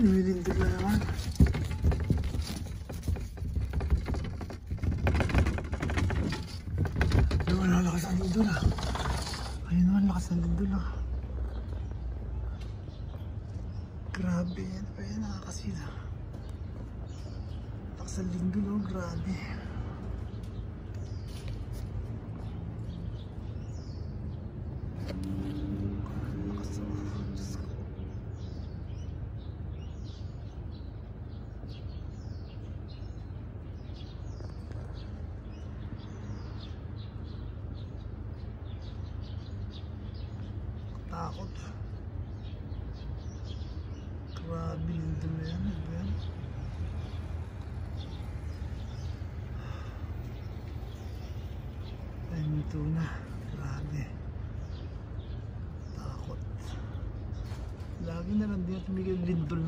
Lumilindol na naman. Ayun naman, lakas ang lindol ah. Ayun naman, lakas ang lindol ah. Grabe yan. Ayun, nakakasida. Lakas ang lindol oh, grabe. Takot. Grabe lindol na yan. Ano ba yan? Ay, mito na. Grabe. Takot. Lagi na lang din tumigil lindol